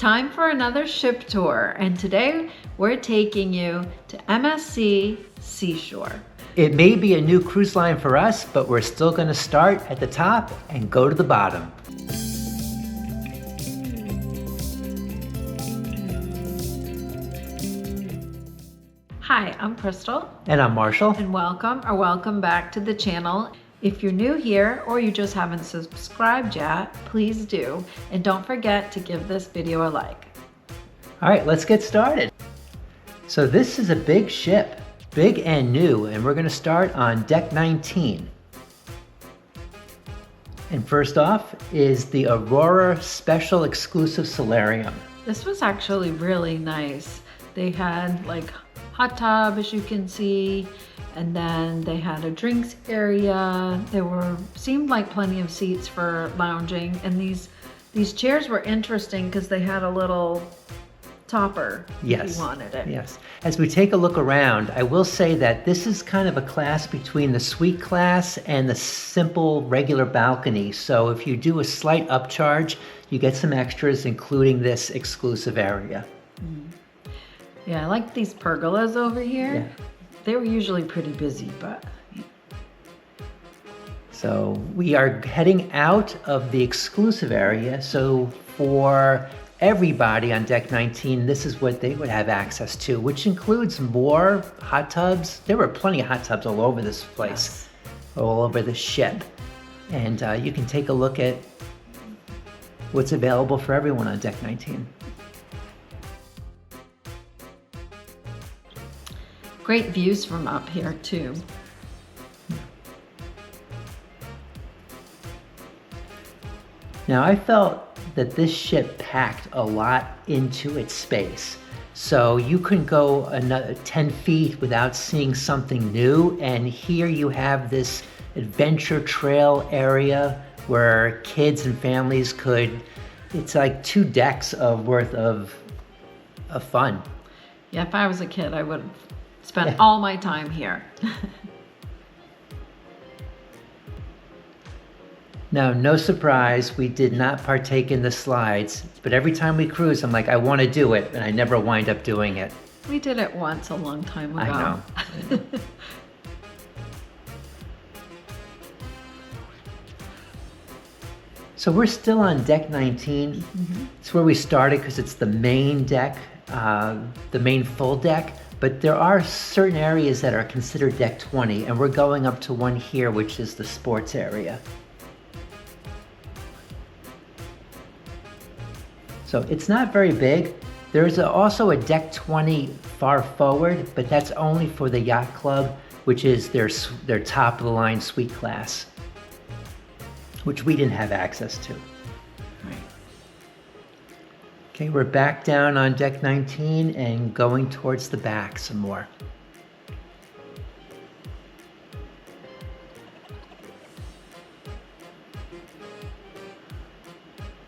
time for another ship tour, and today we're taking you to MSC Seashore. It may be a new cruise line for us, but we're still going to start at the top and go to the bottom. Hi, I'm Crystal. And I'm Marshall. And welcome back to the channel. If you're new here or you just haven't subscribed yet, please do. And don't forget to give this video a like. All right, let's get started. So this is a big ship, big and new, and we're gonna start on deck 19. And first off is the Aurea Special Exclusive Solarium. This was actually really nice. They had like hot tub, as you can see, and then they had a drinks area. There seemed like plenty of seats for lounging, and these chairs were interesting because they had a little topper if you wanted it. Yes. As we take a look around, I will say that this is kind of a class between the suite class and the simple regular balcony. So if you do a slight upcharge, you get some extras, including this exclusive area. Yeah, I like these pergolas over here. Yeah. They were usually pretty busy, but... So we are heading out of the exclusive area. So for everybody on deck 19, this is what they would have access to, which includes more hot tubs. There were plenty of hot tubs all over this place, all over the ship. And you can take a look at what's available for everyone on deck 19. Great views from up here too. Now I felt that this ship packed a lot into its space. So you couldn't go another 10 feet without seeing something new. And here you have this adventure trail area where kids and families it's like 2 decks worth of fun. Yeah, if I was a kid, I would spend all my time here. Now, no surprise, we did not partake in the slides, but every time we cruise, I'm like, I want to do it, and I never wind up doing it. We did it once a long time ago. I know. So we're still on deck 19. It's where we started because it's the main deck, the main full deck. But there are certain areas that are considered deck 20, and we're going up to one here, which is the sports area. So it's not very big. There's also a deck 20 far forward, but that's only for the yacht club, which is their top of the line suite class, which we didn't have access to. Okay, we're back down on deck 19 and going towards the back some more.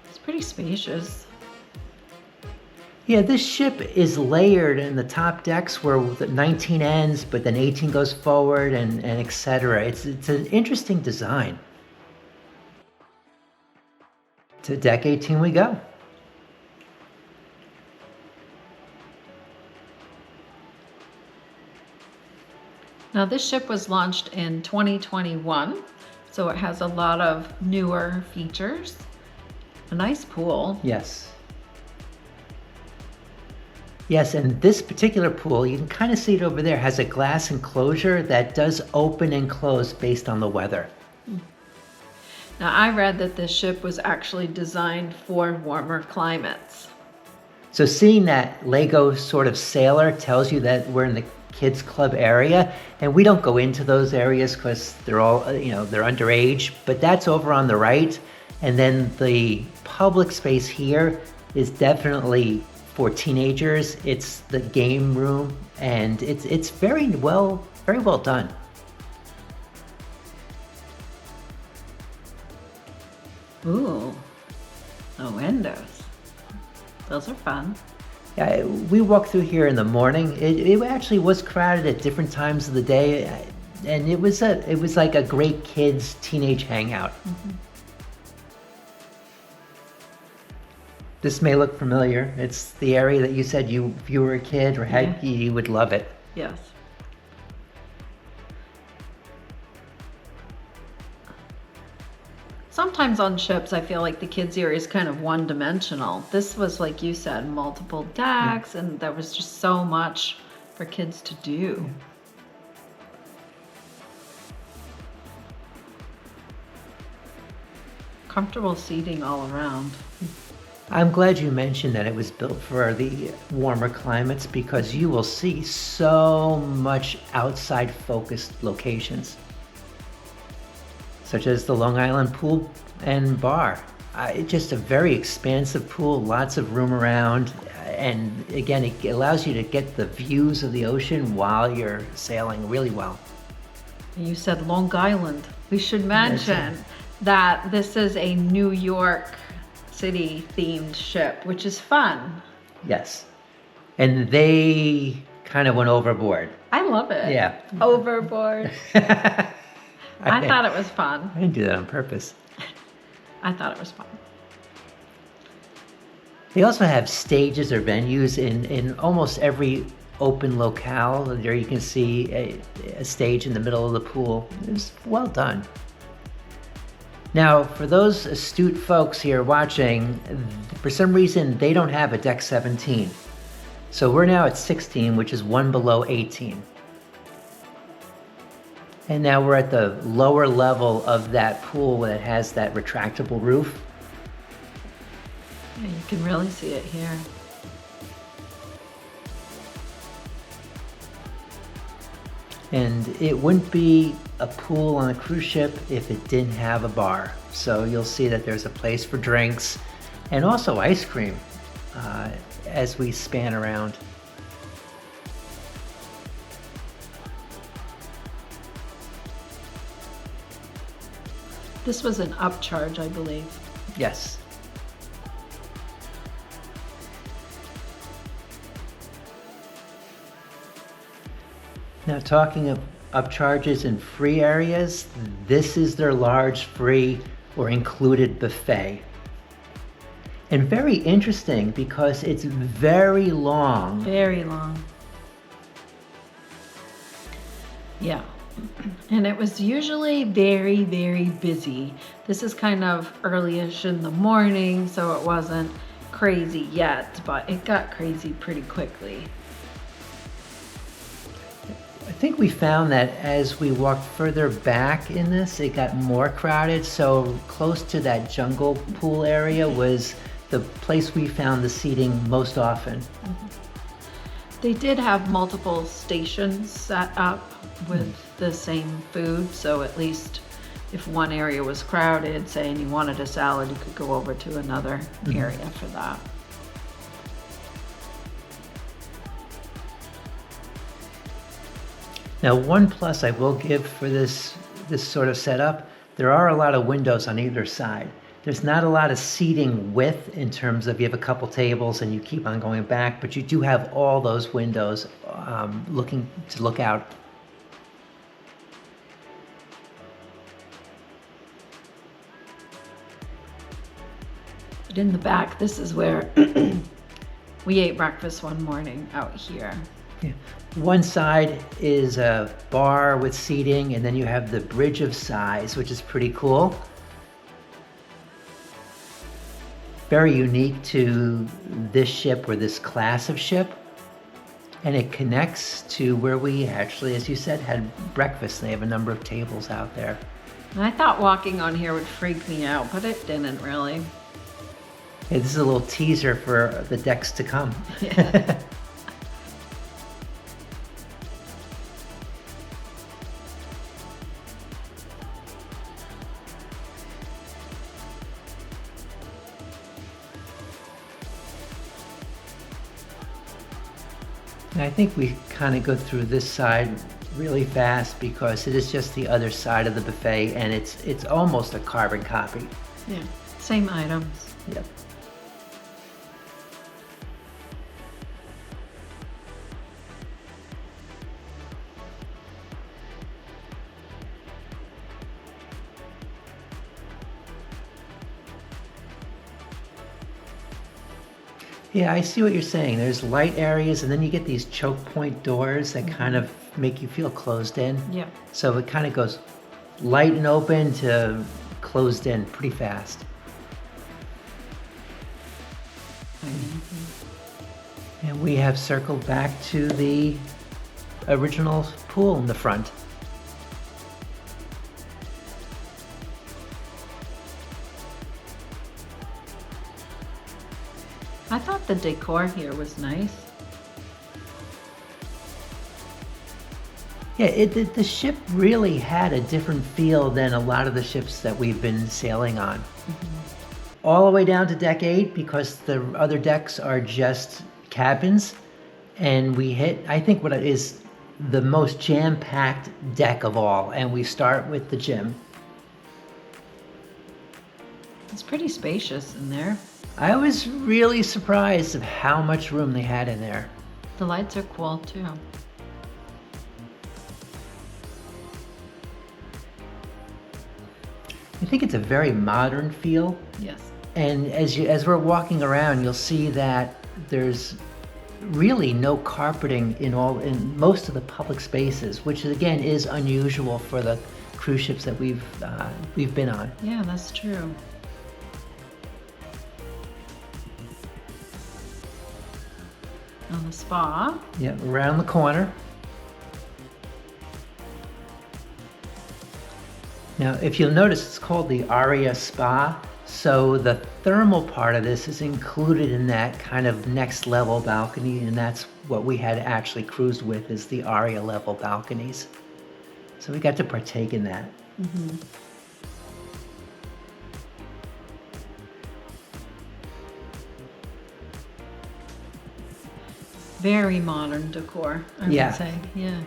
It's pretty spacious. Yeah, this ship is layered in the top decks where the 19 ends, but then 18 goes forward and etc. It's an interesting design. To deck 18 we go. Now this ship was launched in 2021, so it has a lot of newer features. A nice pool. Yes. Yes, and this particular pool, you can kind of see it over there, has a glass enclosure that does open and close based on the weather. Now I read that this ship was actually designed for warmer climates. So seeing that Lego sort of sailor tells you that we're in the kids club area, and we don't go into those areas because they're all, they're underage, but that's over on the right. And then the public space here is definitely for teenagers. It's the game room, and it's very well done. Ooh, the windows. Those are fun. Yeah, we walked through here in the morning. It actually was crowded at different times of the day, and it was like a great kids teenage hangout. This may look familiar. It's the area that you said if you were a kid or had, Yeah. you would love it. Yes. Sometimes on ships, I feel like the kids area is kind of one-dimensional. This was, like you said, multiple decks, and there was just so much for kids to do. Comfortable seating all around. I'm glad you mentioned that it was built for the warmer climates because you will see so much outside focused locations, such as the Long Island Pool and Bar. Just a very expansive pool, lots of room around, and again, it allows you to get the views of the ocean while you're sailing really well. You said Long Island. We should mention that this is a New York City themed ship, which is fun. Yes. And they kind of went overboard. I love it. Yeah. Overboard. I thought it was fun. I didn't do that on purpose. I thought it was fun. They also have stages or venues in almost every open locale. There you can see a stage in the middle of the pool. It was well done. Now, for those astute folks here watching, for some reason they don't have a deck 17. So we're now at 16, which is one below 18. And now we're at the lower level of that pool that has that retractable roof. Yeah, you can really see it here. And it wouldn't be a pool on a cruise ship if it didn't have a bar. So you'll see that there's a place for drinks and also ice cream as we span around. This was an upcharge, I believe. Yes. Now, talking of upcharges in free areas, this is their large free or included buffet. And very interesting because it's very long. Very long. Yeah. And it was usually very, very busy. This is kind of early-ish in the morning, so it wasn't crazy yet, but it got crazy pretty quickly. I think we found that as we walked further back in this, it got more crowded. So close to that jungle pool area was the place we found the seating most often. They did have multiple stations set up with the same food, so at least if one area was crowded, say, and you wanted a salad, you could go over to another area for that. Now, one plus I will give for this sort of setup, there are a lot of windows on either side. There's not a lot of seating width in terms of you have a couple tables and you keep on going back, but you do have all those windows looking to look out. But in the back, this is where we ate breakfast one morning out here. Yeah. One side is a bar with seating, and then you have the Bridge of Sighs, which is pretty cool. Very unique to this ship or this class of ship. And it connects to where we actually, as you said, had breakfast. They have a number of tables out there. And I thought walking on here would freak me out, but it didn't really. Hey, this is a little teaser for the decks to come. Yeah. And I think we kind of go through this side really fast because it is just the other side of the buffet, and it's almost a carbon copy. Yeah, same items. Yep. Yeah, I see what you're saying. There's light areas, and then you get these choke point doors that kind of make you feel closed in. Yeah. So it kind of goes light and open to closed in pretty fast. And we have circled back to the original pool in the front. I thought the decor here was nice. Yeah, the ship really had a different feel than a lot of the ships that we've been sailing on. All the way down to deck 8, because the other decks are just cabins. And we hit, I think, what is the most jam-packed deck of all. And we start with the gym. It's pretty spacious in there. I was really surprised of how much room they had in there. The lights are cool too. I think it's a very modern feel. Yes. And as we're walking around, you'll see that there's really no carpeting in most of the public spaces, which again is unusual for the cruise ships that we've been on. Yeah, that's true. On the spa. Yeah, around the corner. Now, if you'll notice, it's called the Aurea Spa. So the thermal part of this is included in that kind of next level balcony, and that's what we had actually cruised with, is the Aurea level balconies. So we got to partake in that. Mm-hmm. Very modern decor, I Yeah. would say. Yeah.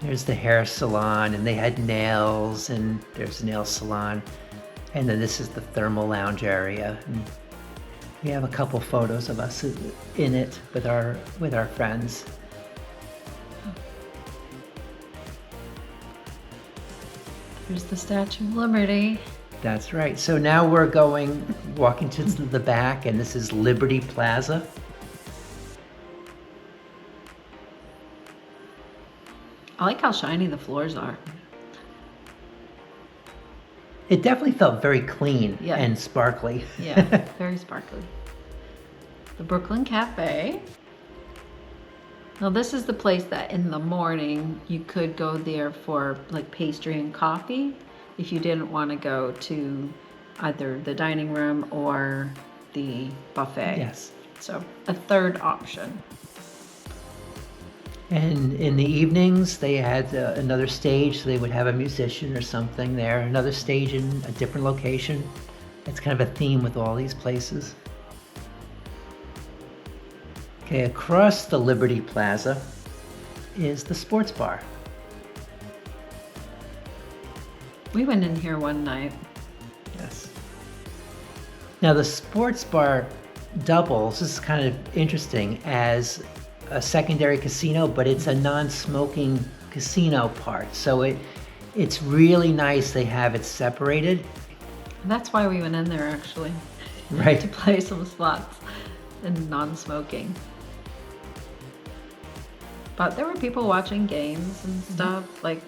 There's the hair salon, and they had nails, and there's a nail salon. And then this is the thermal lounge area. And we have a couple photos of us in it with our friends. There's the Statue of Liberty. That's right. So now we're walking to the back, and this is Liberty Plaza. I like how shiny the floors are. It definitely felt very clean Yeah. and sparkly. Yeah, very sparkly. The Brooklyn Cafe. Now this is the place that in the morning you could go there for like pastry and coffee if you didn't want to go to either the dining room or the buffet. Yes. So a third option. And in the evenings, they had another stage, so they would have a musician or something there, another stage in a different location. It's kind of a theme with all these places. Okay, across the Liberty Plaza is the sports bar. We went in here one night. Yes. Now the sports bar doubles, this is kind of interesting, as a secondary casino, but it's a non-smoking casino part. So it's really nice they have it separated. And that's why we went in there actually. Right. To play some slots and non-smoking. But there were people watching games and stuff, like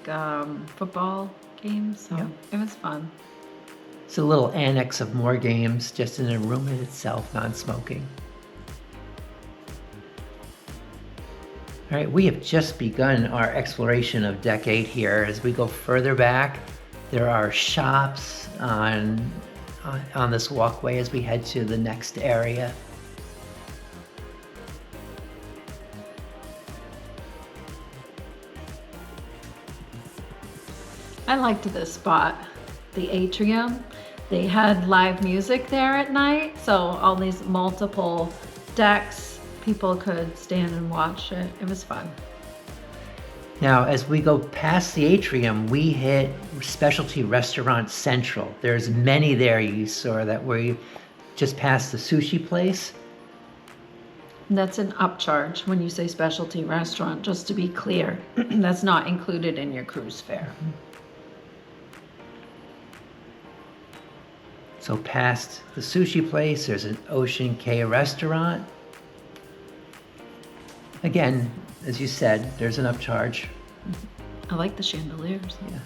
football games, so Yeah. it was fun. It's a little annex of more games, just in a room in itself, non-smoking. All right, we have just begun our exploration of Deck 8 here. As we go further back, there are shops on this walkway as we head to the next area. I liked this spot, the atrium. They had live music there at night, so all these multiple decks, people could stand and watch it. It was fun. Now, as we go past the atrium, we hit Specialty Restaurant Central. There's many there you saw that we just past the sushi place. That's an upcharge when you say specialty restaurant, just to be clear. That's not included in your cruise fare. So past the sushi place, there's an Ocean K restaurant. Again, as you said, there's an upcharge. I like the chandeliers. Yeah.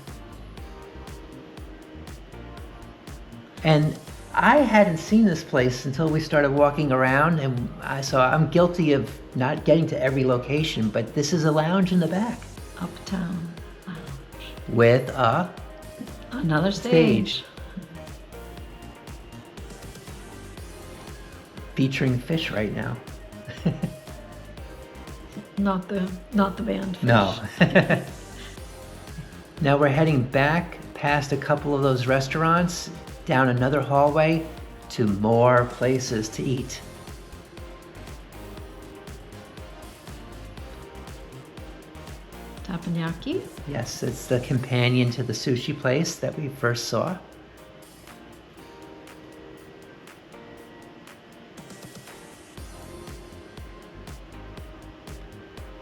And I hadn't seen this place until we started walking around, and I'm guilty of not getting to every location, but this is a lounge in the back Uptown Lounge. with Another stage. featuring fish right now. Not the band fish. No. Now we're heading back past a couple of those restaurants, down another hallway to more places to eat. Teppanyaki. Yes, it's the companion to the sushi place that we first saw.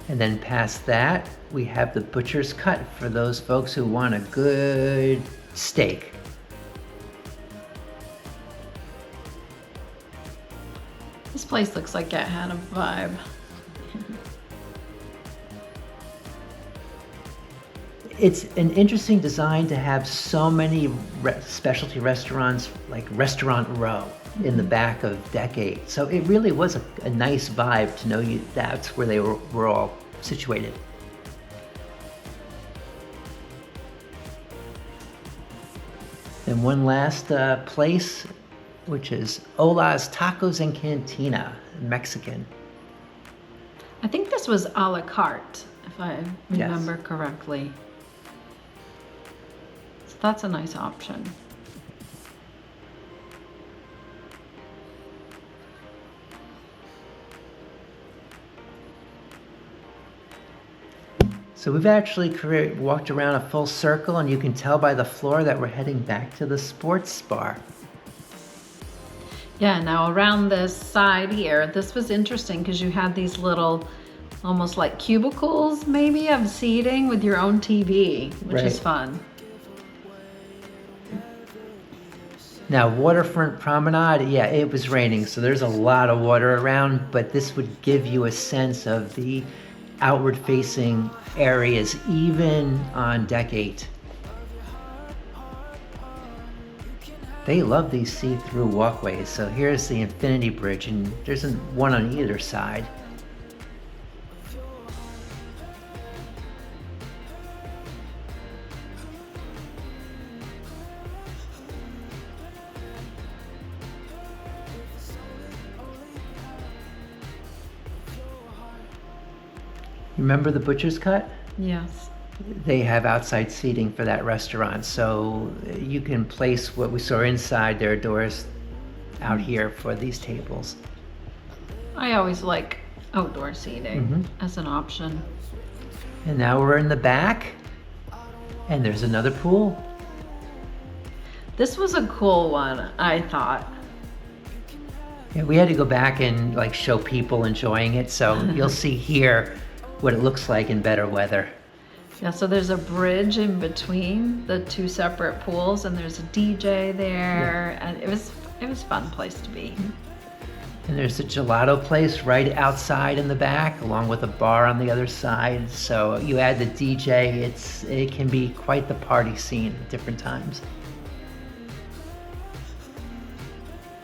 And then past that, we have the butcher's cut for those folks who want a good steak. This place looks like it had a vibe. It's an interesting design to have so many specialty restaurants, like Restaurant Row, in the back of Decade. So it really was a nice vibe to know that's where they were all situated. And one last place, which is Ola's Tacos and Cantina, Mexican. I think this was a la carte, if I remember correctly. So that's a nice option. So we've actually walked around a full circle, and you can tell by the floor that we're heading back to the sports bar. Yeah, now around this side here, this was interesting because you had these little, almost like cubicles maybe, of seating with your own TV, which is fun. Now, Waterfront Promenade, yeah, it was raining, so there's a lot of water around, but this would give you a sense of the outward-facing areas, even on Deck 8. They love these see-through walkways, so here's the Infinity Bridge, and there's one on either side. Remember the Butcher's Cut? Yes. They have outside seating for that restaurant, so you can place what we saw inside their doors out here for these tables. I always like outdoor seating as an option. And now we're in the back, and there's another pool. This was a cool one, I thought. Yeah, we had to go back and show people enjoying it, so you'll see here what it looks like in better weather. Yeah, so there's a bridge in between the two separate pools, and there's a DJ there, and it was a fun place to be. And there's a gelato place right outside in the back, along with a bar on the other side. So you add the DJ, it can be quite the party scene at different times.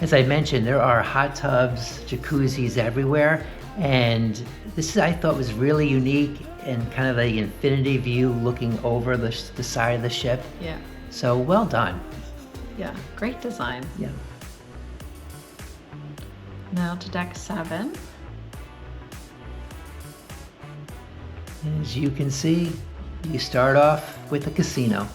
As I mentioned, there are hot tubs, jacuzzis everywhere, and this I thought was really unique and kind of the infinity view looking over the side of the ship. Yeah. So well done. Yeah, great design. Yeah. Now to deck 7. As you can see, you start off with a casino.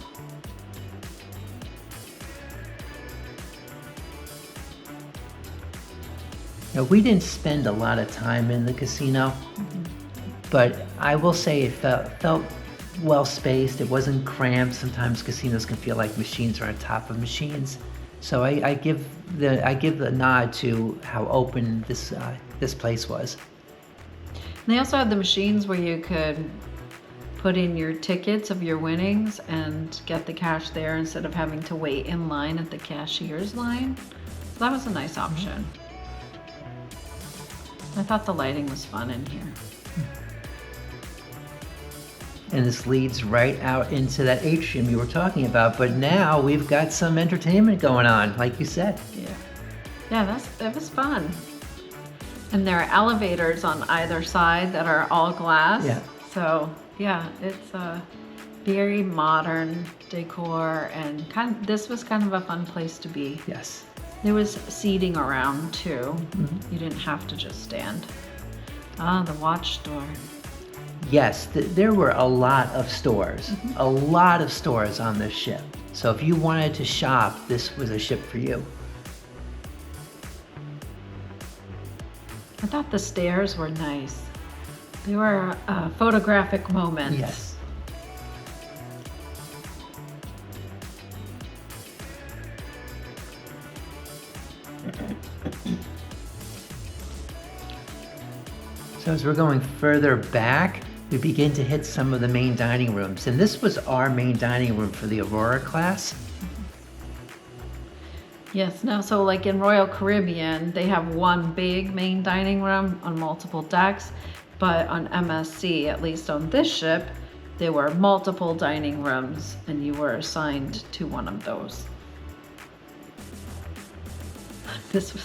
Now, we didn't spend a lot of time in the casino, but I will say it felt well spaced. It wasn't cramped. Sometimes casinos can feel like machines are on top of machines. So I give the nod to how open this place was. And they also had the machines where you could put in your tickets of your winnings and get the cash there instead of having to wait in line at the cashier's line. So that was a nice option. I thought the lighting was fun in here. And this leads right out into that atrium you were talking about, but now we've got some entertainment going on, like you said. Yeah, that was fun. And there are elevators on either side that are all glass. Yeah. So yeah, it's a very modern decor, and this was kind of a fun place to be. Yes. There was seating around too. You didn't have to just stand. Ah, the watch store. Yes, there were a lot of stores, a lot of stores on this ship. So if you wanted to shop, this was a ship for you. I thought the stairs were nice. They were photographic moments. Yes. So as we're going further back, we begin to hit some of the main dining rooms. And this was our main dining room for the Aurora class. Yes, now so like in Royal Caribbean, they have one big main dining room on multiple decks, but on MSC, at least on this ship, there were multiple dining rooms and you were assigned to one of those. This was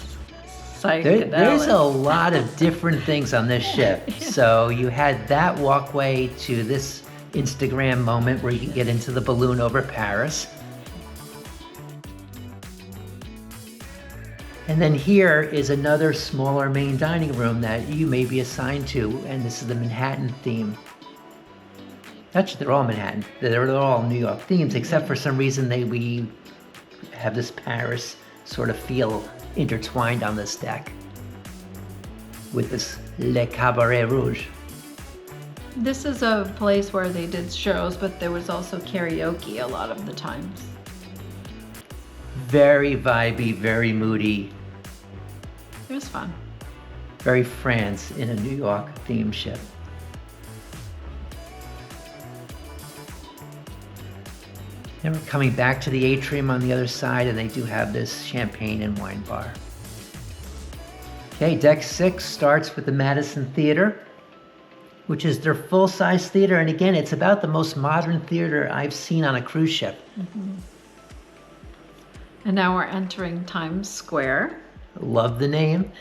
psychedelic. There's a lot of different things on this ship. So you had that walkway to this Instagram moment where you can get into the balloon over Paris. And then here is another smaller main dining room that you may be assigned to, and this is the Manhattan theme. Actually, they're all Manhattan. They're all New York themes, except for some reason we have this Paris sort of feel intertwined on this deck with this Le Cabaret Rouge. This is a place where they did shows, but there was also karaoke a lot of the times. Very vibey, very moody. It was fun. Very France in a New York theme ship. And we're coming back to the atrium on the other side, and they do have this champagne and wine bar. Okay, deck 6 starts with the Madison Theater, which is their full-size theater. And again, it's about the most modern theater I've seen on a cruise ship. And now we're entering Times Square. Love the name.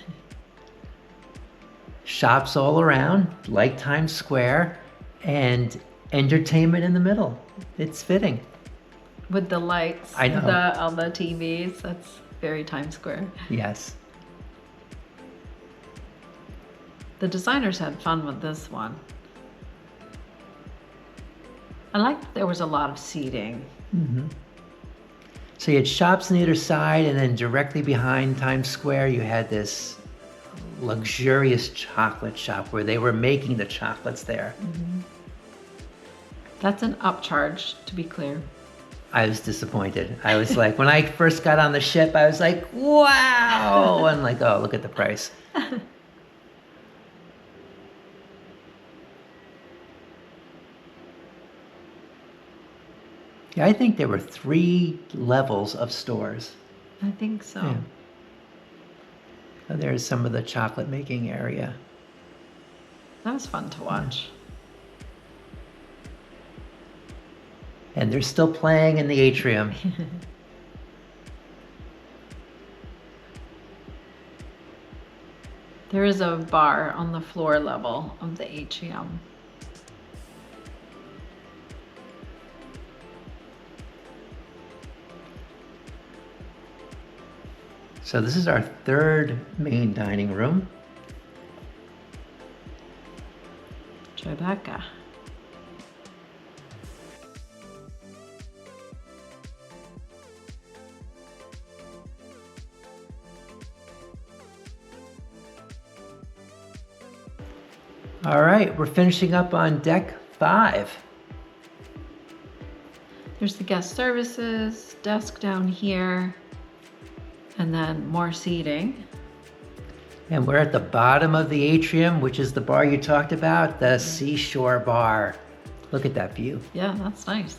Shops all around, like Times Square, and entertainment in the middle. It's fitting. With the lights, I know. all the TVs, that's very Times Square. Yes. The designers had fun with this one. I liked there was a lot of seating. So you had shops on either side, and then directly behind Times Square, you had this luxurious chocolate shop where they were making the chocolates there. That's an upcharge, to be clear. I was disappointed. I was like, when I first got on the ship, I was like, wow! And like, oh, look at the price. Yeah, I think there were 3 levels of stores. I think so. Yeah. Oh, there's some of the chocolate making area. That was fun to watch. And they're still playing in the atrium. There is a bar on the floor level of the atrium. So this is our 3rd main dining room. Tribeca. All right, we're finishing up on deck 5. There's the guest services, desk down here, and then more seating. And we're at the bottom of the atrium, which is the bar you talked about, the Seashore Bar. Look at that view. Yeah, that's nice.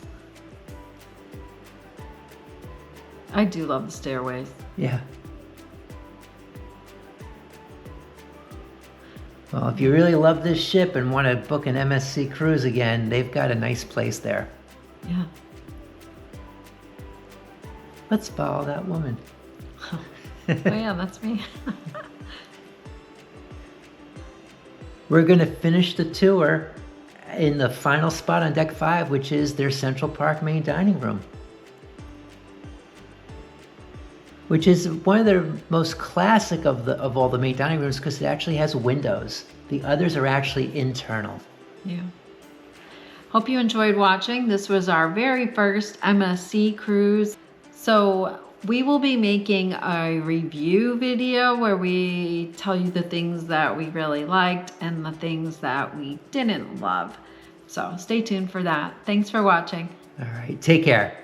I do love the stairways. Yeah. Well, if you really love this ship and want to book an MSC cruise again, they've got a nice place there. Yeah. Let's follow that woman. Oh yeah, that's me. We're going to finish the tour in the final spot on deck 5, which is their Central Park main dining room, which is one of the most classic of all the main dining rooms because it actually has windows. The others are actually internal. Yeah. Hope you enjoyed watching. This was our very first MSC cruise. So we will be making a review video where we tell you the things that we really liked and the things that we didn't love. So stay tuned for that. Thanks for watching. All right, take care.